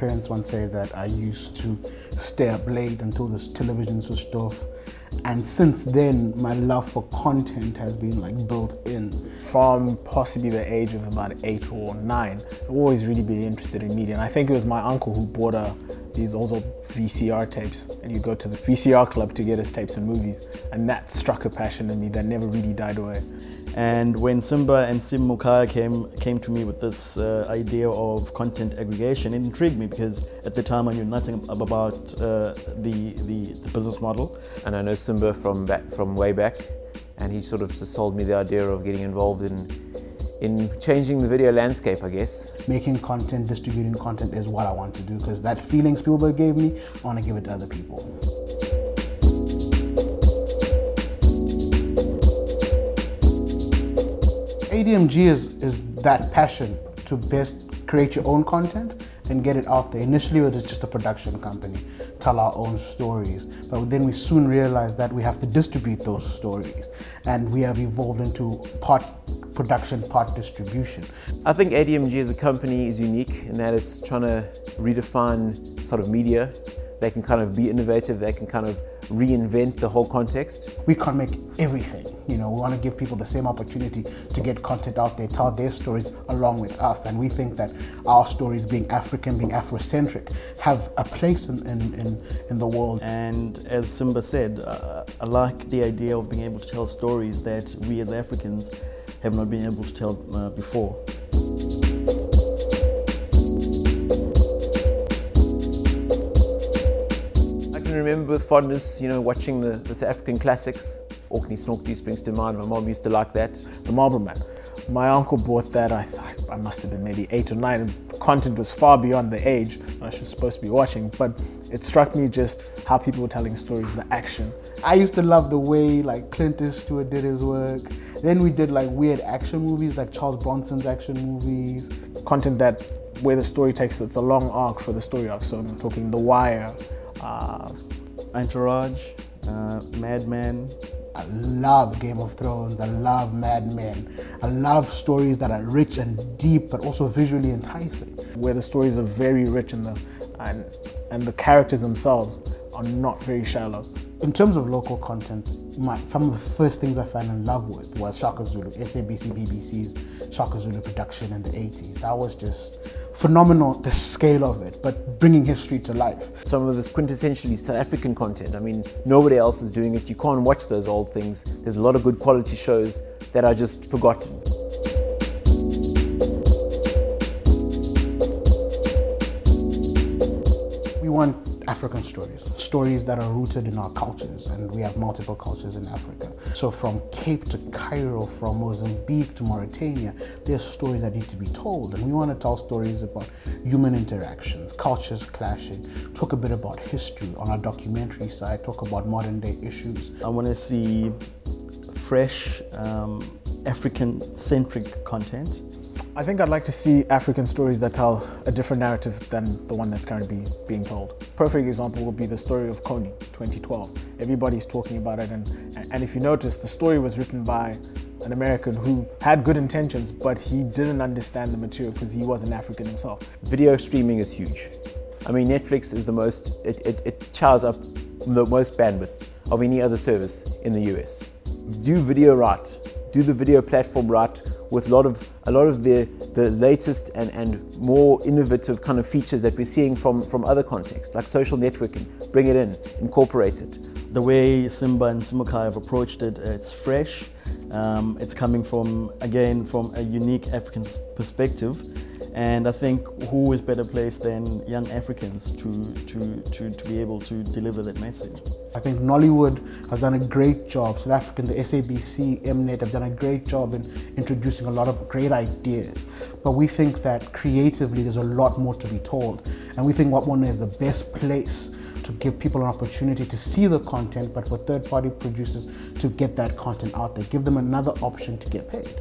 parents once say that I used to stay up late until the television switched off. And since then, my love for content has been like built in. From possibly the age of about 8 or 9, I've always really been interested in media. And I think it was my uncle who bought these also VCR tapes. And you go to the VCR club to get his tapes and movies. And that struck a passion in me that never really died away. And when Simba and Sim Mukaya came to me with this idea of content aggregation, it intrigued me because at the time I knew nothing about the business model. And I know Simba from way back, and he sort of just sold me the idea of getting involved in changing the video landscape, I guess. Making content, distributing content is what I want to do, because that feeling Spielberg gave me, I want to give it to other people. ADMG is that passion to best create your own content and get it out there. Initially, it was just a production company, tell our own stories. But then we soon realized that we have to distribute those stories. And we have evolved into part production, part distribution. I think ADMG as a company is unique in that it's trying to redefine sort of media. They can kind of be innovative, they can kind of reinvent the whole context. We can't make everything, we want to give people the same opportunity to get content out there, tell their stories along with us. And we think that our stories, being African, being Afrocentric, have a place in the world. And as Simba said, I like the idea of being able to tell stories that we as Africans have not been able to tell before. I remember with fondness, watching the South African classics. Orkney Snorkney springs to mind. My mom used to like that. The Marlboro Man. My uncle bought that. I must have been maybe 8 or 9. And the content was far beyond the age I was supposed to be watching. But it struck me just how people were telling stories, the action. I used to love the way like Clint Eastwood did his work. Then we did like weird action movies, like Charles Bronson's action movies. Content where the story takes, it's a long arc for the story arc. So I'm talking The Wire, Entourage, Mad Men. I love Game of Thrones, I love Mad Men. I love stories that are rich and deep, but also visually enticing. Where the stories are very rich and the characters themselves are not very shallow. In terms of local content, some of the first things I fell in love with was Shaka Zulu, SABC BBC's Shaka Zulu production in the 80s. That was just phenomenal, the scale of it, but bringing history to life. Some of this quintessentially South African content, nobody else is doing it. You can't watch those old things. There's a lot of good quality shows that are just forgotten. We want African stories that are rooted in our cultures, and we have multiple cultures in Africa. So from Cape to Cairo, from Mozambique to Mauritania, there's stories that need to be told, and we want to tell stories about human interactions, cultures clashing, talk a bit about history on our documentary side, talk about modern day issues. I want to see fresh, African-centric content. I think I'd like to see African stories that tell a different narrative than the one that's currently being told. Perfect example would be the story of Coney, 2012. Everybody's talking about it, and if you notice, the story was written by an American who had good intentions, but he didn't understand the material because he wasn't African himself. Video streaming is huge. Netflix is the most, it chows up the most bandwidth of any other service in the US. Do video right. Do the video platform right with a lot of the latest and more innovative kind of features that we're seeing from other contexts, like social networking. Bring it in, incorporate it. The way Simba and Simukai have approached it, it's fresh. It's coming from a unique African perspective. And I think who is better placed than young Africans to be able to deliver that message. I think Nollywood has done a great job. South African, the SABC, Mnet have done a great job in introducing a lot of great ideas. But we think that creatively there's a lot more to be told. And we think Wabona is the best place to give people an opportunity to see the content, but for third-party producers to get that content out there, give them another option to get paid.